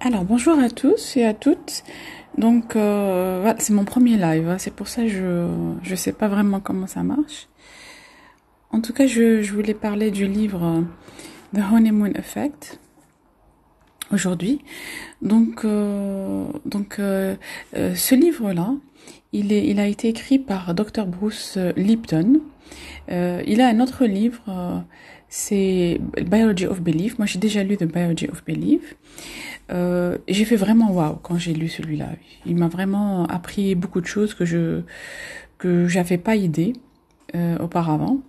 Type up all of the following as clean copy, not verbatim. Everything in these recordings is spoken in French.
Alors, bonjour à tous et à toutes. Donc, voilà, c'est mon premier live, hein. C'est pour ça que je sais pas vraiment comment ça marche. En tout cas, je voulais parler du livre The Honeymoon Effect aujourd'hui. Ce livre-là, il a été écrit par Dr. Bruce Lipton. Il a un autre livre, c'est Biology of Belief. Moi, j'ai déjà lu The Biology of Belief. J'ai fait vraiment waouh quand j'ai lu celui-là. Il m'a vraiment appris beaucoup de choses que j'avais pas idée auparavant.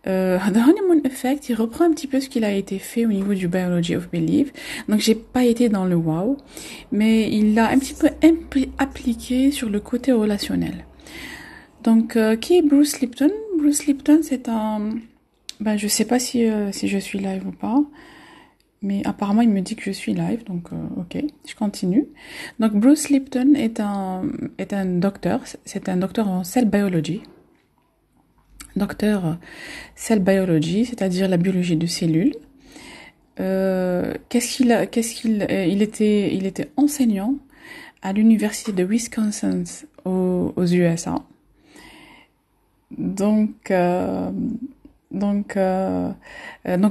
The Honeymoon Effect, il reprend un petit peu ce qu'il a été fait au niveau du Biology of Belief. Donc j'ai pas été dans le wow, mais il l'a un petit peu appliqué sur le côté relationnel. Donc qui est Bruce Lipton? Bruce Lipton, c'est je sais pas si je suis live ou pas. Mais apparemment, il me dit que je suis live, donc ok, je continue. Donc Bruce Lipton est un docteur, c'est un docteur en cell biology. Docteur cell biology, c'est-à-dire la biologie de cellules. Il était enseignant à l'université de Wisconsin aux USA. Donc,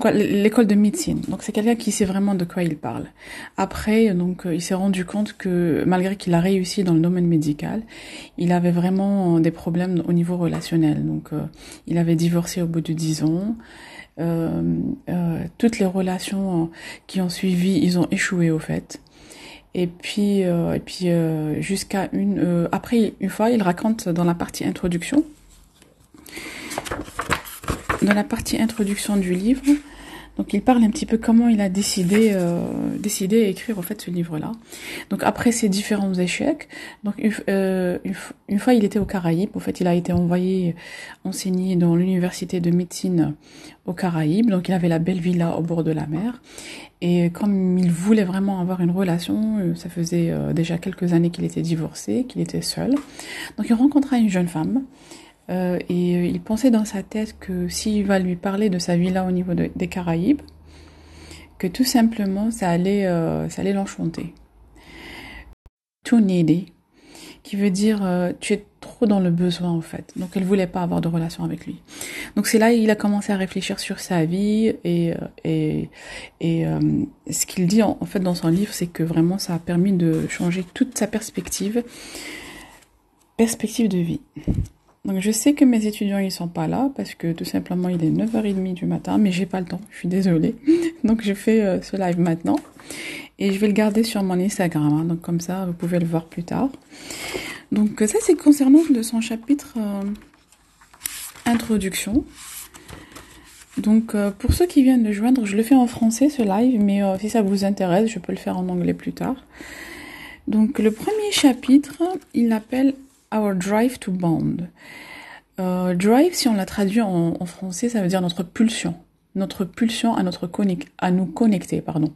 l'école de médecine. Donc, c'est quelqu'un qui sait vraiment de quoi il parle. Après, il s'est rendu compte que malgré qu'il a réussi dans le domaine médical, il avait vraiment des problèmes au niveau relationnel. Donc, il avait divorcé au bout de 10 ans. Toutes les relations qui ont suivi, ils ont échoué au fait. Jusqu'à après une fois, il raconte dans la partie introduction. Dans la partie introduction du livre, donc il parle un petit peu comment il a décidé à écrire en fait ce livre-là. Donc après ces différents échecs, donc une fois il était aux Caraïbes, en fait il a été enseigner dans l'université de médecine aux Caraïbes, donc il avait la belle villa au bord de la mer. Et comme il voulait vraiment avoir une relation, ça faisait déjà quelques années qu'il était divorcé, qu'il était seul. Donc il rencontra une jeune femme. Il pensait dans sa tête que s'il va lui parler de sa villa au niveau des Caraïbes, que tout simplement ça allait l'enchanter. Too needy, qui veut dire tu es trop dans le besoin en fait. Donc elle voulait pas avoir de relation avec lui. Donc c'est là il a commencé à réfléchir sur sa vie et ce qu'il dit en fait dans son livre, c'est que vraiment ça a permis de changer toute sa perspective de vie. Donc je sais que mes étudiants ils sont pas là parce que tout simplement il est 9h30 du matin, mais j'ai pas le temps, je suis désolée. Donc je fais ce live maintenant et je vais le garder sur mon Instagram, hein, donc comme ça vous pouvez le voir plus tard. Donc ça c'est concernant de son chapitre introduction. Donc pour ceux qui viennent de joindre, je le fais en français ce live, mais si ça vous intéresse, je peux le faire en anglais plus tard. Donc le premier chapitre, il l'appelle Our Drive to Bond. Drive, si on l'a traduit en français, ça veut dire notre pulsion à nous connecter, pardon.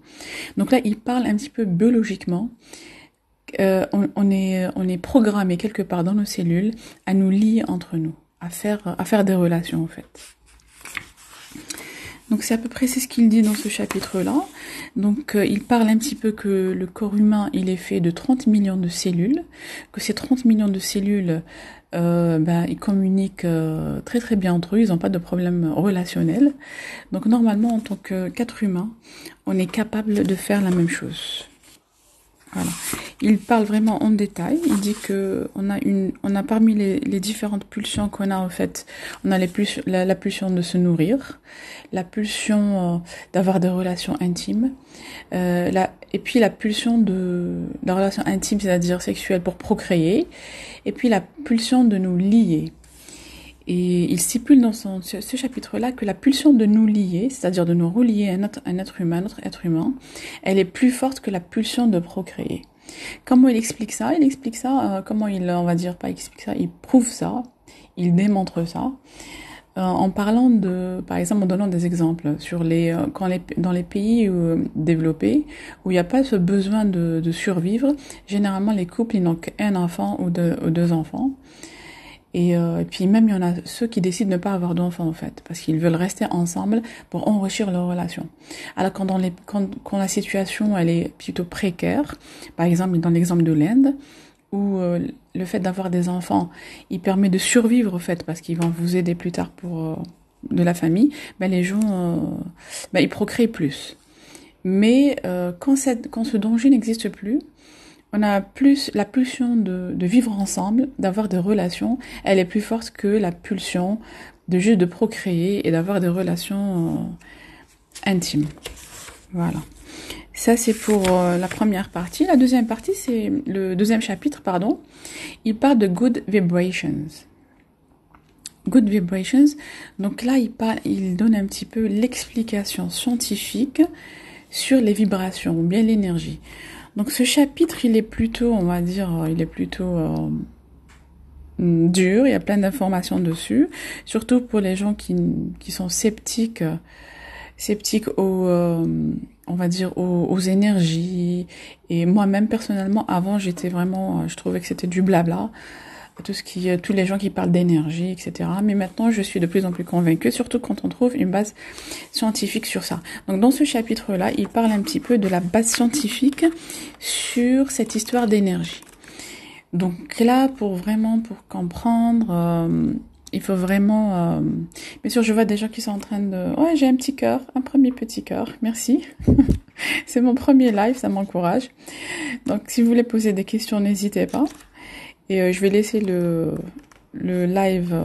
Donc là, il parle un petit peu biologiquement. On est programmé quelque part dans nos cellules à nous lier entre nous, à faire des relations en fait. Donc c'est à peu près c'est ce qu'il dit dans ce chapitre-là. Donc il parle un petit peu que le corps humain il est fait de 30 millions de cellules, que ces 30 millions de cellules ils communiquent très très bien entre eux, ils n'ont pas de problème relationnel. Donc normalement en tant qu'être humain, on est capable de faire la même chose. Voilà. Il parle vraiment en détail. Il dit que on a parmi les différentes pulsions qu'on a en fait, on a la pulsion de se nourrir, la pulsion d'avoir des relations intimes, et puis la pulsion de la relation intime, c'est-à-dire sexuelle pour procréer, et puis la pulsion de nous lier. Et il stipule dans ce chapitre-là que la pulsion de nous lier, c'est-à-dire de nous relier à notre être humain, elle est plus forte que la pulsion de procréer. Comment il explique ça? Il prouve ça, il démontre ça, en parlant par exemple, en donnant des exemples sur dans les pays développés, où il n'y a pas ce besoin de survivre, généralement les couples, ils n'ont qu'un enfant ou deux enfants. Et puis même, il y en a ceux qui décident de ne pas avoir d'enfants, en fait, parce qu'ils veulent rester ensemble pour enrichir leur relation. Alors quand la situation, elle est plutôt précaire, par exemple, dans l'exemple de l'Inde, où le fait d'avoir des enfants, il permet de survivre, au fait, parce qu'ils vont vous aider plus tard pour de la famille, ben les gens, ils procréent plus. Mais quand ce danger n'existe plus, on a plus la pulsion de vivre ensemble, d'avoir des relations, elle est plus forte que la pulsion de juste de procréer et d'avoir des relations intimes. Voilà. Ça, c'est pour la première partie. La deuxième partie, c'est le deuxième chapitre, pardon. Il parle de good vibrations. Good vibrations. Donc là, il donne un petit peu l'explication scientifique sur les vibrations, ou bien l'énergie. Donc ce chapitre, il est plutôt, on va dire, il est plutôt dur. Il y a plein d'informations dessus, surtout pour les gens qui sont sceptiques aux, on va dire, aux énergies. Et moi-même, personnellement, avant, j'étais vraiment, je trouvais que c'était du blabla. Tous les gens qui parlent d'énergie, etc. Mais maintenant, je suis de plus en plus convaincue, surtout quand on trouve une base scientifique sur ça. Donc, dans ce chapitre-là, il parle un petit peu de la base scientifique sur cette histoire d'énergie. Donc là, pour comprendre, il faut vraiment... Bien sûr, je vois des gens qui sont en train de... Ouais, j'ai un petit cœur, un premier petit cœur, merci. C'est mon premier live, ça m'encourage. Donc, si vous voulez poser des questions, n'hésitez pas. Et je vais laisser le live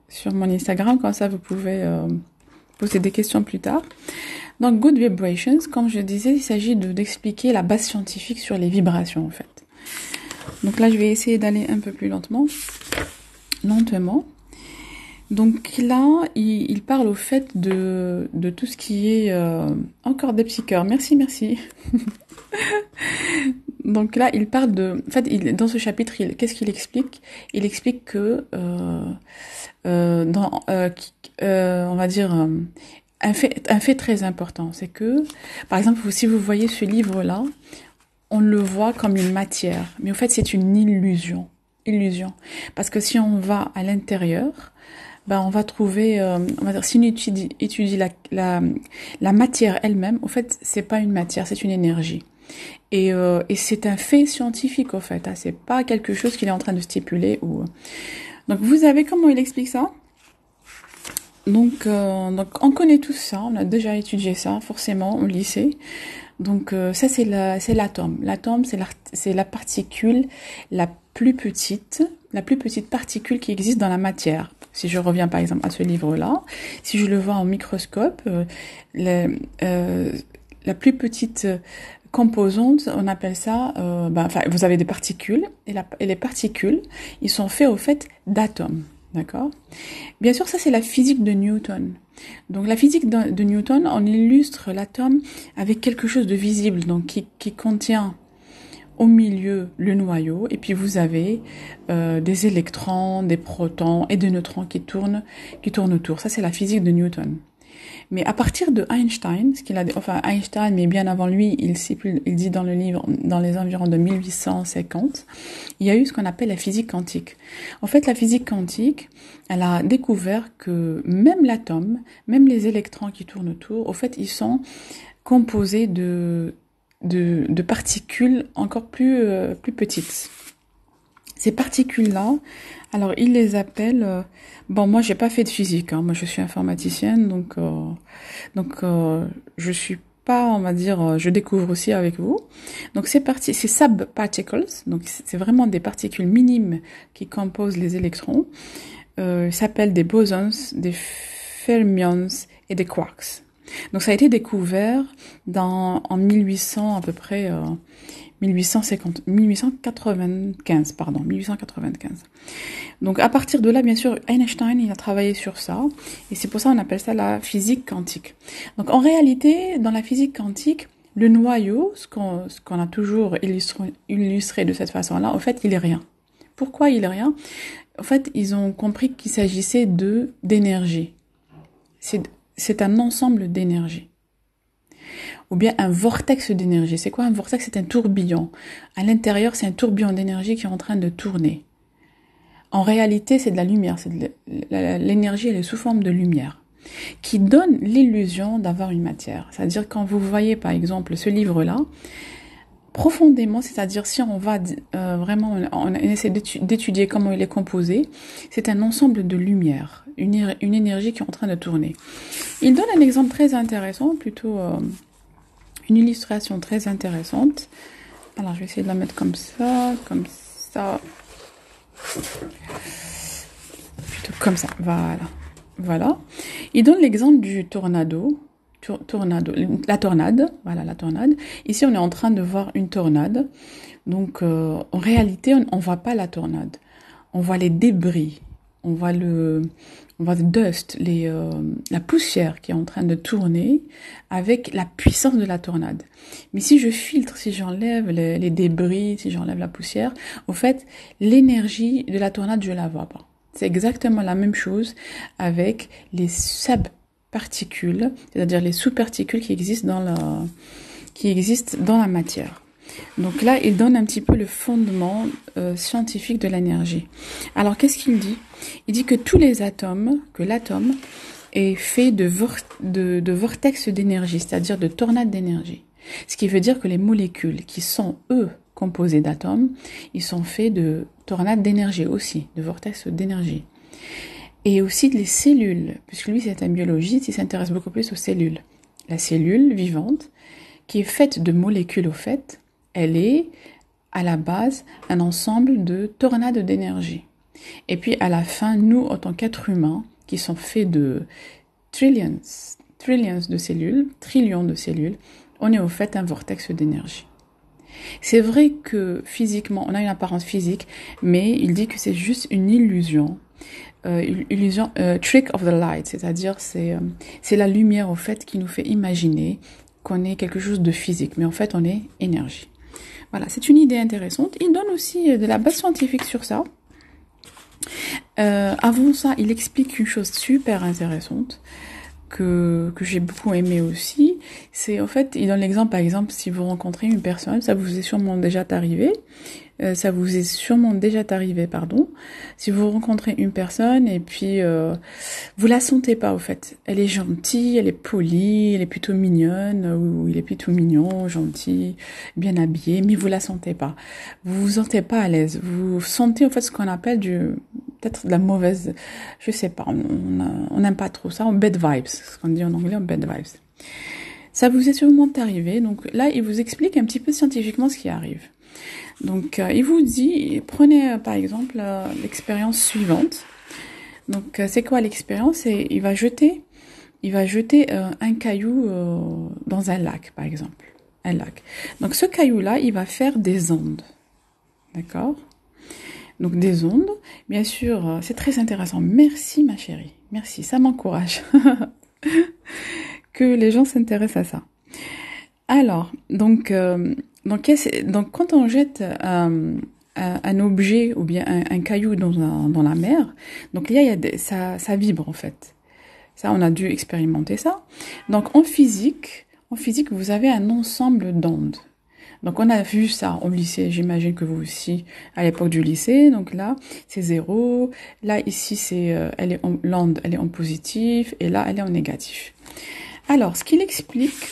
sur mon Instagram, comme ça vous pouvez poser des questions plus tard. Donc, Good Vibrations, comme je disais, il s'agit d'expliquer la base scientifique sur les vibrations, en fait. Donc là, je vais essayer d'aller un peu plus lentement. Donc là, il parle au fait de tout ce qui est... encore des petits cœurs, merci. Donc là, il parle de... En fait, dans ce chapitre, qu'est-ce qu'il explique? Il explique que, on va dire, un fait très important, c'est que, par exemple, si vous voyez ce livre-là, on le voit comme une matière, mais en fait, c'est une illusion. Parce que si on va à l'intérieur, on va trouver, on va dire, si on étudie la matière elle-même, en fait, c'est pas une matière, c'est une énergie. Et c'est un fait scientifique, au fait. C'est pas quelque chose qu'il est en train de stipuler. Donc, vous avez comment il explique ça? Donc, on connaît tout ça, on a déjà étudié ça, forcément, au lycée. Donc, ça, c'est l'atome. L'atome, c'est la particule la plus petite particule qui existe dans la matière. Si je reviens, par exemple, à ce livre-là, si je le vois en microscope, la plus petite composante, on appelle ça, vous avez des particules, et les particules, ils sont faits, au fait, d'atomes. D'accord? Bien sûr, ça, c'est la physique de Newton. Donc, la physique de Newton, on illustre l'atome avec quelque chose de visible, donc qui contient au milieu le noyau, et puis vous avez des électrons, des protons et des neutrons qui tournent autour. Ça, c'est la physique de Newton. Mais à partir de Einstein, Einstein, mais bien avant lui, il dit dans le livre, dans les environs de 1850, il y a eu ce qu'on appelle la physique quantique. En fait, la physique quantique, elle a découvert que même l'atome, même les électrons qui tournent autour, au fait, ils sont composés de particules encore plus petites. Ces particules-là, alors ils les appellent... moi j'ai pas fait de physique, moi je suis informaticienne, donc je suis pas, on va dire, je découvre aussi avec vous. Donc ces subparticles, donc c'est vraiment des particules minimes qui composent les électrons, s'appellent des bosons, des fermions et des quarks. Donc ça a été découvert en 1800 à peu près, 1895. Donc à partir de là, bien sûr, Einstein, il a travaillé sur ça, et c'est pour ça qu'on appelle ça la physique quantique. Donc en réalité, dans la physique quantique, le noyau, ce qu'on a toujours illustré de cette façon-là, en fait, il est rien. Pourquoi il est rien? En fait, ils ont compris qu'il s'agissait d'énergie. C'est un ensemble d'énergie. Ou bien un vortex d'énergie. C'est quoi un vortex? C'est un tourbillon. À l'intérieur, c'est un tourbillon d'énergie qui est en train de tourner. En réalité, c'est de la lumière. L'énergie, elle est sous forme de lumière, qui donne l'illusion d'avoir une matière. C'est-à-dire quand vous voyez, par exemple, ce livre-là, profondément, c'est-à-dire si on va vraiment, on essaie d'étudier comment il est composé, c'est un ensemble de lumière, une énergie qui est en train de tourner. Il donne un exemple très intéressant, plutôt une illustration très intéressante. Alors, je vais essayer de la mettre comme ça, plutôt comme ça, voilà. Il donne l'exemple du tornado, la tornade, voilà la tornade. Ici, on est en train de voir une tornade. Donc, en réalité, on voit pas la tornade. On voit les débris, on voit le dust, la poussière qui est en train de tourner avec la puissance de la tornade. Mais si je filtre, si j'enlève les débris, si j'enlève la poussière, au fait, l'énergie de la tornade, je la vois pas. C'est exactement la même chose avec les subparticules, c'est-à-dire les sous-particules qui existent dans la matière. Donc là, il donne un petit peu le fondement scientifique de l'énergie. Alors, qu'est-ce qu'il dit? Il dit que l'atome est fait de vortex d'énergie, c'est-à-dire de tornades d'énergie. Ce qui veut dire que les molécules qui sont, eux, composées d'atomes, ils sont faits de tornades d'énergie aussi, de vortex d'énergie. Et aussi les cellules, puisque lui, c'est un biologiste, il s'intéresse beaucoup plus aux cellules. La cellule vivante, qui est faite de molécules au fait, elle est à la base un ensemble de tornades d'énergie. Et puis à la fin, nous, en tant qu'êtres humains, qui sont faits de trillions de cellules, trillions de cellules, on est au fait un vortex d'énergie. C'est vrai que physiquement, on a une apparence physique, mais il dit que c'est juste une illusion. Trick of the light, c'est-à-dire c'est la lumière au fait qui nous fait imaginer qu'on est quelque chose de physique, mais en fait on est énergie. Voilà, c'est une idée intéressante. Il donne aussi de la base scientifique sur ça. Avant ça, il explique une chose super intéressante que j'ai beaucoup aimé aussi. C'est en fait, il donne l'exemple, par exemple, si vous rencontrez une personne, ça vous est sûrement déjà arrivé. Si vous rencontrez une personne et puis vous la sentez pas au fait. Elle est gentille, elle est polie, elle est plutôt mignonne, ou il est plutôt mignon, gentil, bien habillé, mais vous la sentez pas. Vous vous sentez pas à l'aise. Vous sentez en fait ce qu'on appelle peut-être de la mauvaise, je sais pas, on n'aime pas trop ça, bad vibes, ce qu'on dit en anglais, bad vibes. Ça vous est sûrement arrivé, donc là il vous explique un petit peu scientifiquement ce qui arrive. Donc, il vous dit, prenez par exemple l'expérience suivante. Donc, c'est quoi l'expérience? Il va jeter un caillou dans un lac, par exemple. Un lac. Donc, ce caillou-là, il va faire des ondes. D'accord? Donc, des ondes. Bien sûr, c'est très intéressant. Merci, ma chérie. Merci, ça m'encourage que les gens s'intéressent à ça. Alors, donc quand on jette un objet ou bien un caillou dans la mer, donc ça vibre en fait. Ça, on a dû expérimenter ça. Donc en physique, vous avez un ensemble d'ondes. Donc on a vu ça au lycée, j'imagine que vous aussi à l'époque du lycée. Donc là, c'est 0. Là ici, l'onde, elle est en positif et là, elle est en négatif. Alors, ce qu'il explique,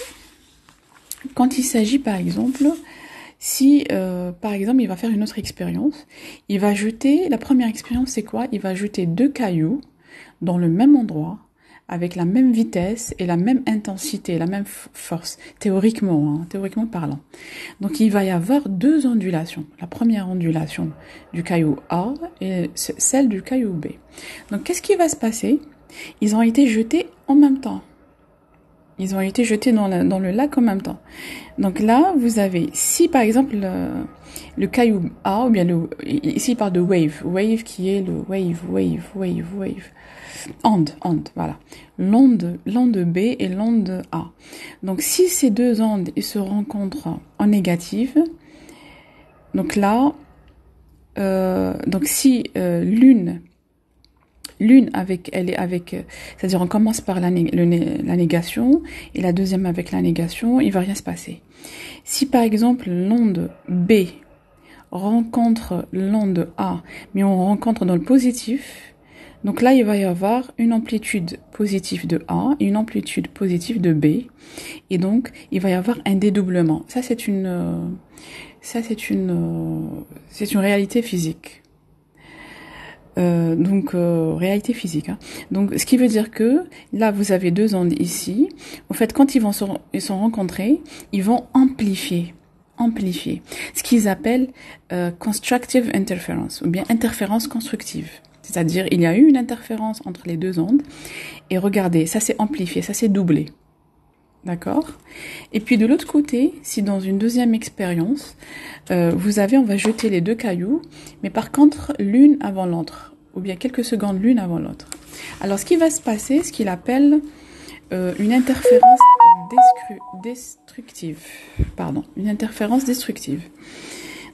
quand il s'agit, par exemple, si, par exemple, il va faire une autre expérience, il va jeter, la première expérience, c'est quoi? Il va jeter 2 cailloux dans le même endroit, avec la même vitesse et la même intensité, la même force, théoriquement parlant. Donc, il va y avoir 2 ondulations. La première ondulation du caillou A et celle du caillou B. Donc, qu'est-ce qui va se passer? Ils ont été jetés en même temps. Ils ont été jetés dans le lac en même temps. Donc là, vous avez, si par exemple le caillou A, ou bien ici il parle de wave qui est le wave, onde, voilà. L'onde B et l'onde A. Donc si ces 2 ondes, ils se rencontrent en négative, donc là, donc si l'une c'est-à-dire on commence par la négation et la deuxième avec la négation, il va rien se passer. Si par exemple l'onde B rencontre l'onde A, mais on rencontre dans le positif, donc là, il va y avoir une amplitude positive de A et une amplitude positive de B. Et donc, il va y avoir un dédoublement. C'est une réalité physique. Réalité physique. Hein. Donc, ce qui veut dire que là, vous avez deux ondes ici. En fait, quand ils sont rencontrés, ils vont amplifier. Ce qu'ils appellent constructive interference ou bien interférence constructive. C'est-à-dire, il y a eu une interférence entre les deux ondes. Et regardez, ça s'est amplifié, ça s'est doublé. D'accord? Et puis de l'autre côté, si dans une deuxième expérience, on va jeter les deux cailloux, mais par contre, l'une avant l'autre, ou bien quelques secondes l'une avant l'autre. Alors, ce qui va se passer, ce qu'il appelle une interférence destructive. Pardon, une interférence destructive.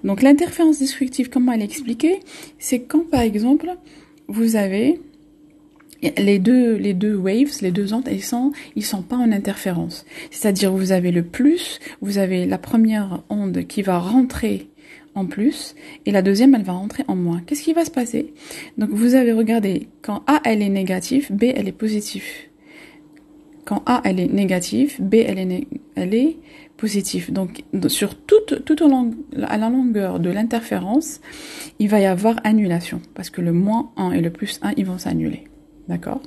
Donc, l'interférence destructive, comment elle est expliquée? C'est quand, par exemple, vous avez les deux waves, les deux ondes, ils sont pas en interférence. C'est-à-dire, vous avez la première onde qui va rentrer en plus, et la deuxième, elle va rentrer en moins. Qu'est-ce qui va se passer? Donc, vous avez regardé, quand A, elle est négative, B, elle est positive. Quand A, elle est négative, B, elle est positive. Donc, sur à la longueur de l'interférence, il va y avoir annulation. Parce que le moins 1 et le plus 1, ils vont s'annuler. D'accord?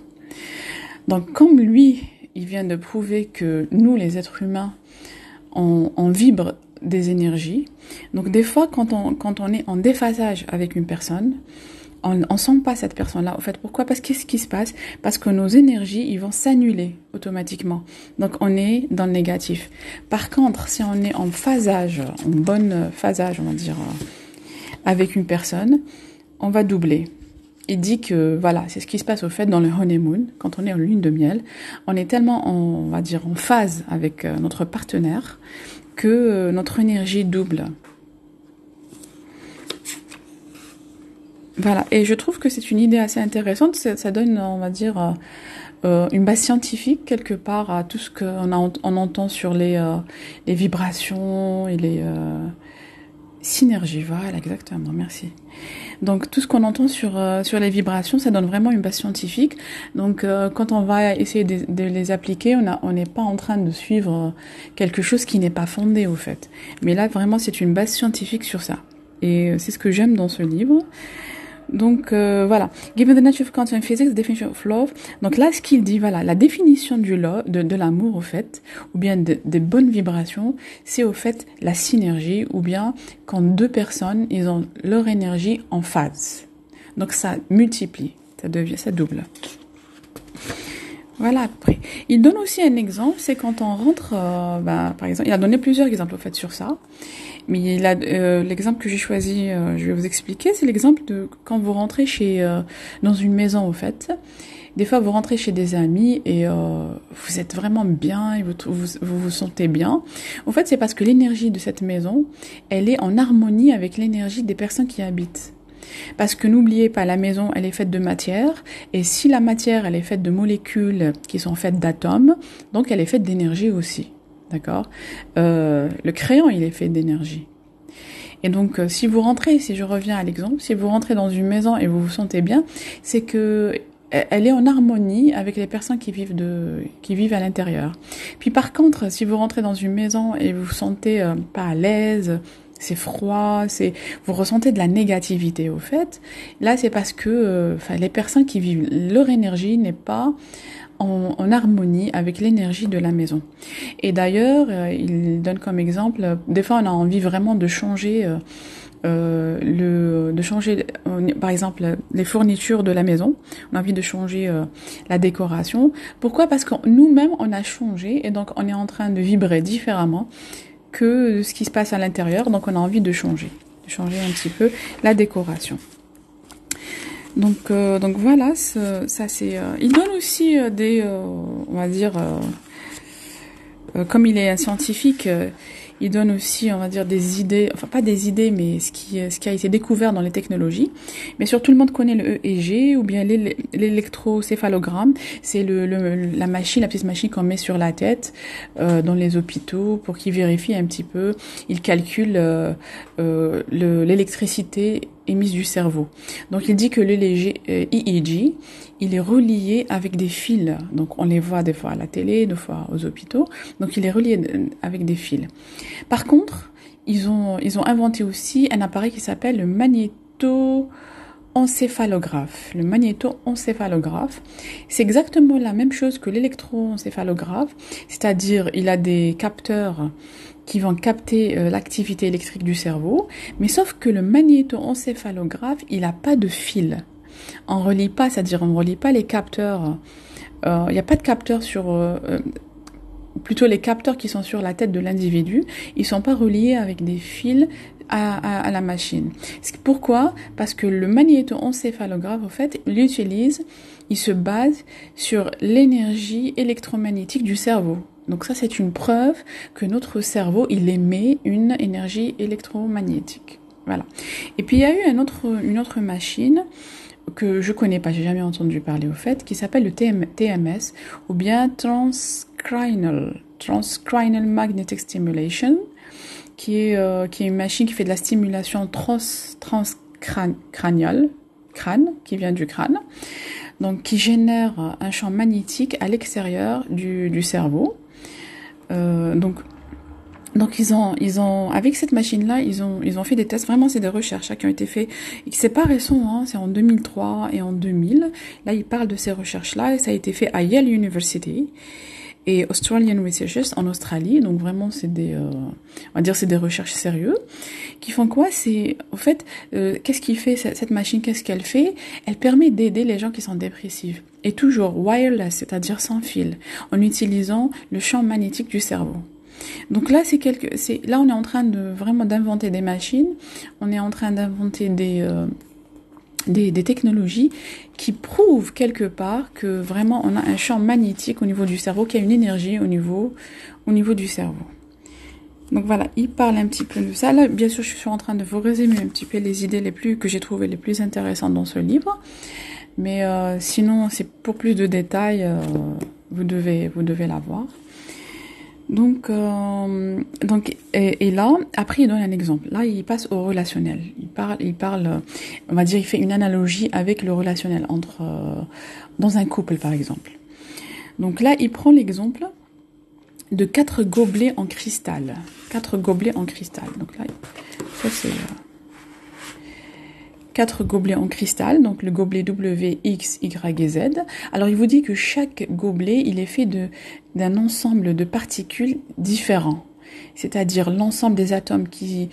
Donc, comme lui, il vient de prouver que nous, les êtres humains, on vibre des énergies. Donc, des fois, quand on est en déphasage avec une personne, on sent pas cette personne-là. En fait, pourquoi? Parce qu'est-ce qui se passe? Parce que nos énergies, ils vont s'annuler automatiquement. Donc, on est dans le négatif. Par contre, si on est en phasage, en bon phasage, on va dire, avec une personne, on va doubler. Il dit que, voilà, c'est ce qui se passe au fait dans le honeymoon, quand on est en lune de miel. On est tellement, on va dire, en phase avec notre partenaire que notre énergie double. Voilà, et je trouve que c'est une idée assez intéressante. Ça donne, on va dire, une base scientifique quelque part à tout ce qu'on entend sur les vibrations et les synergies. Voilà, exactement, merci. Donc tout ce qu'on entend sur les vibrations, ça donne vraiment une base scientifique. Donc quand on va essayer de les appliquer, on n'est pas en train de suivre quelque chose qui n'est pas fondé au fait. Mais là, vraiment, c'est une base scientifique sur ça. Et c'est ce que j'aime dans ce livre. Donc voilà, given the nature of quantum physics, the definition of love. Donc là, ce qu'il dit, voilà, la définition de l'amour au fait, ou bien des bonnes vibrations, c'est au fait la synergie, ou bien quand deux personnes, ils ont leur énergie en phase. Donc ça multiplie, ça double. Voilà, après. Il donne aussi un exemple, c'est quand on rentre, par exemple, il a donné plusieurs exemples au fait sur ça. Mais l'exemple que j'ai choisi, je vais vous expliquer, c'est l'exemple de quand vous rentrez dans une maison, au fait. Des fois, vous rentrez chez des amis et vous êtes vraiment bien et vous sentez bien. En fait, c'est parce que l'énergie de cette maison, elle est en harmonie avec l'énergie des personnes qui y habitent. Parce que n'oubliez pas, la maison, elle est faite de matière. Et si la matière, elle est faite de molécules qui sont faites d'atomes, donc elle est faite d'énergie aussi. D'accord? Le crayon, il est fait d'énergie. Et donc, si je reviens à l'exemple, si vous rentrez dans une maison et vous vous sentez bien, c'est que elle est en harmonie avec les personnes qui vivent à l'intérieur. Puis par contre, si vous rentrez dans une maison et vous vous sentez pas à l'aise, c'est froid, vous ressentez de la négativité au fait, là c'est parce que les personnes qui vivent, leur énergie n'est pas en harmonie avec l'énergie de la maison. Et d'ailleurs, il donne comme exemple, des fois on a envie vraiment de changer par exemple les fournitures de la maison, on a envie de changer la décoration. Pourquoi? Parce que nous-mêmes on a changé et donc on est en train de vibrer différemment que ce qui se passe à l'intérieur, donc on a envie de changer un petit peu la décoration. Donc voilà, ça c'est. Il donne aussi on va dire, comme il est un scientifique, il donne aussi, on va dire, des idées, enfin pas des idées, mais ce qui a été découvert dans les technologies. Bien sûr, tout le monde connaît le EEG ou bien l'électrocéphalogramme. C'est la machine, la petite machine qu'on met sur la tête dans les hôpitaux pour qu'il vérifie un petit peu. Il calcule l'électricité émise du cerveau. Donc il dit que le EEG, il est relié avec des fils. Donc on les voit des fois à la télé, des fois aux hôpitaux. Donc il est relié avec des fils. Par contre, ils ont inventé aussi un appareil qui s'appelle le magnétoencéphalographe. Le magnétoencéphalographe, c'est exactement la même chose que l'électroencéphalographe, c'est-à-dire il a des capteurs qui vont capter l'activité électrique du cerveau, mais sauf que le magnétoencéphalographe, il n'a pas de fil. On relie pas, c'est-à-dire on ne relie pas les capteurs. Il n'y a pas de capteurs sur... plutôt les capteurs qui sont sur la tête de l'individu, ils sont pas reliés avec des fils à la machine. Pourquoi? Parce que le magnétoencéphalographe, en fait, il se base sur l'énergie électromagnétique du cerveau. Donc ça, c'est une preuve que notre cerveau, il émet une énergie électromagnétique. Voilà. Et puis, il y a eu une autre machine que je connais pas, j'ai jamais entendu parler au fait, qui s'appelle le TMS, ou bien Transcranial Magnetic Stimulation, qui est une machine qui fait de la stimulation transcrâniale, crâne, qui vient du crâne, donc qui génère un champ magnétique à l'extérieur du cerveau. Donc ils ont avec cette machine-là, ils ont fait des tests. Vraiment, c'est des recherches qui ont été faites. C'est pas récent, hein, c'est en 2003 et en 2000. Là, ils parlent de ces recherches-là. Et ça a été fait à Yale University et Australian Researchers en Australie. Donc vraiment, c'est on va dire, c'est des recherches sérieuses. Qui font quoi? C'est, en fait, qu'est-ce qu'il fait cette machine? Qu'est-ce qu'elle fait? Elle permet d'aider les gens qui sont dépressifs. Et toujours wireless, c'est-à-dire sans fil, en utilisant le champ magnétique du cerveau. Donc là, là, on est en train d'inventer des machines, on est en train d'inventer des technologies qui prouvent quelque part que vraiment on a un champ magnétique au niveau du cerveau, qui a une énergie au niveau du cerveau. Donc voilà, il parle un petit peu de ça. Là, bien sûr, je suis en train de vous résumer un petit peu les idées que j'ai trouvées les plus intéressantes dans ce livre. Mais sinon, c'est pour plus de détails, vous devez la voir. Donc et là, après il donne un exemple. Là, il passe au relationnel. Il parle, on va dire, il fait une analogie avec le relationnel dans un couple, par exemple. Donc là, il prend l'exemple de 4 gobelets en cristal. 4 gobelets en cristal. Donc là, ça c'est 4 gobelets en cristal, donc le gobelet W, X, Y et Z. Alors il vous dit que chaque gobelet, il est fait d'un ensemble de particules différents. C'est-à-dire l'ensemble des atomes qui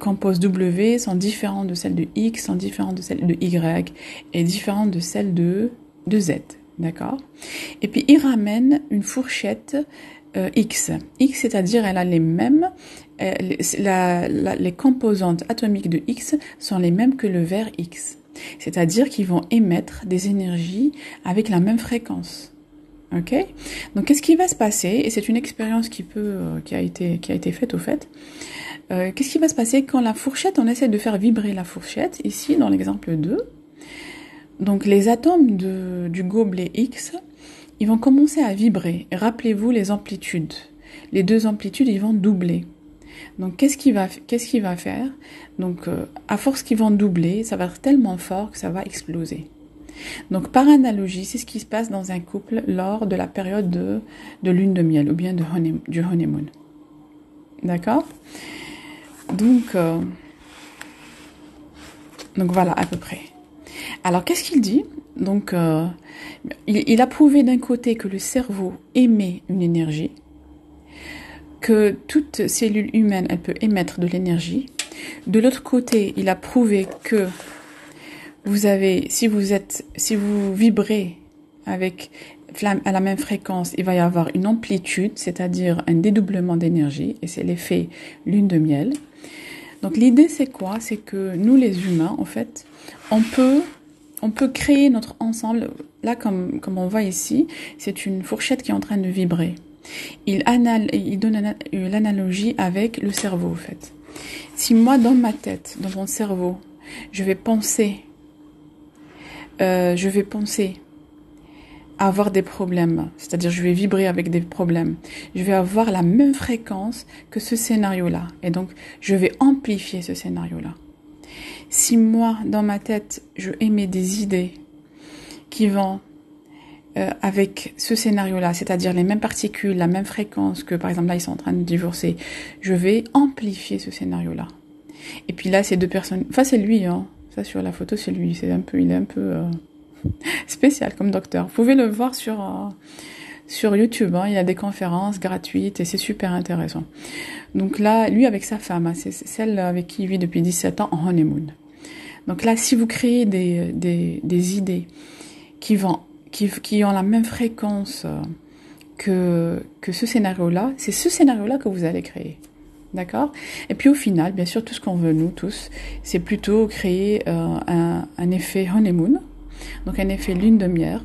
composent W sont différents de celles de X, sont différents de celles de Y et différents de celles de Z. D'accord? Et puis il ramène une fourchette X. X, c'est-à-dire elle a les mêmes, les composantes atomiques de X sont les mêmes que le verre X. C'est-à-dire qu'ils vont émettre des énergies avec la même fréquence. Ok? Donc qu'est-ce qui va se passer? Et c'est une expérience qui a été faite au fait. Qu'est-ce qui va se passer quand la fourchette, on essaie de faire vibrer la fourchette, ici dans l'exemple 2. Donc les atomes du gobelet X, ils vont commencer à vibrer. Rappelez-vous les amplitudes. Les 2 amplitudes, ils vont doubler. Donc, qu'est-ce qu'il va faire? Donc, à force qu'ils vont doubler, ça va être tellement fort que ça va exploser. Donc, par analogie, c'est ce qui se passe dans un couple lors de la période de lune de miel ou bien du honeymoon. D'accord? Donc voilà, à peu près. Alors, qu'est-ce qu'il dit? Donc, il a prouvé d'un côté que le cerveau émet une énergie, que toute cellule humaine, elle peut émettre de l'énergie. De l'autre côté, il a prouvé que si vous vibrez à la même fréquence, il va y avoir une amplitude, c'est-à-dire un dédoublement d'énergie, et c'est l'effet lune de miel. Donc, l'idée, c'est quoi? C'est que nous, les humains, en fait, on peut créer notre ensemble. Là, comme on voit ici, c'est une fourchette qui est en train de vibrer. Il donne l'analogie avec le cerveau, en fait. Si moi, dans ma tête, dans mon cerveau, je vais penser à avoir des problèmes, c'est-à-dire je vais vibrer avec des problèmes, je vais avoir la même fréquence que ce scénario-là, et donc je vais amplifier ce scénario-là. Si moi, dans ma tête, je émets des idées qui vont avec ce scénario-là, c'est-à-dire les mêmes particules, la même fréquence que, par exemple, là, ils sont en train de divorcer, je vais amplifier ce scénario-là. Et puis là, ces deux personnes, enfin, c'est lui, hein. Ça, sur la photo, c'est lui. Il est un peu spécial comme docteur. Vous pouvez le voir sur YouTube, hein. Il y a des conférences gratuites et c'est super intéressant. Donc là, lui avec sa femme, hein, c'est celle avec qui il vit depuis 17 ans en honeymoon. Donc là, si vous créez des idées qui ont la même fréquence que ce scénario-là, c'est ce scénario-là que vous allez créer. D'accord? Et puis au final, bien sûr, tout ce qu'on veut, nous tous, c'est plutôt créer un effet honeymoon, donc un effet lune de miel.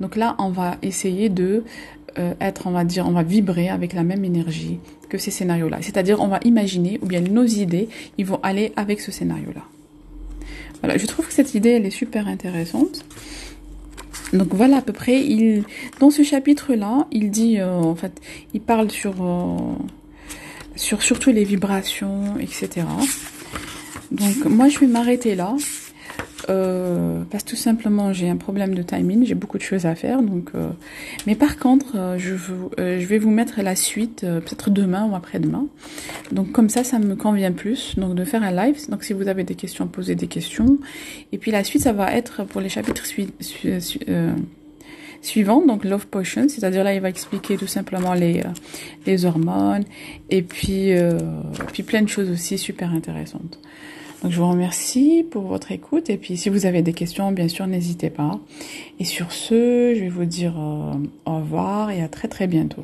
Donc là, on va essayer de on va vibrer avec la même énergie que ces scénarios-là. C'est-à-dire, on va imaginer, ou bien nos idées, ils vont aller avec ce scénario-là. Voilà, je trouve que cette idée, elle est super intéressante. Donc voilà à peu près, dans ce chapitre-là, il dit, en fait, il parle sur surtout les vibrations, etc. Donc moi je vais m'arrêter là parce que tout simplement j'ai un problème de timing, j'ai beaucoup de choses à faire. Donc, mais par contre je vais vous mettre la suite peut-être demain ou après-demain. Donc comme ça me convient plus donc de faire un live. Donc si vous avez des questions, posez des questions. Et puis la suite ça va être pour les chapitres suivant, donc Love Potion, c'est-à-dire là il va expliquer tout simplement les hormones et puis plein de choses aussi super intéressantes. Donc je vous remercie pour votre écoute et puis si vous avez des questions, bien sûr, n'hésitez pas. Et sur ce, je vais vous dire au revoir et à très très bientôt.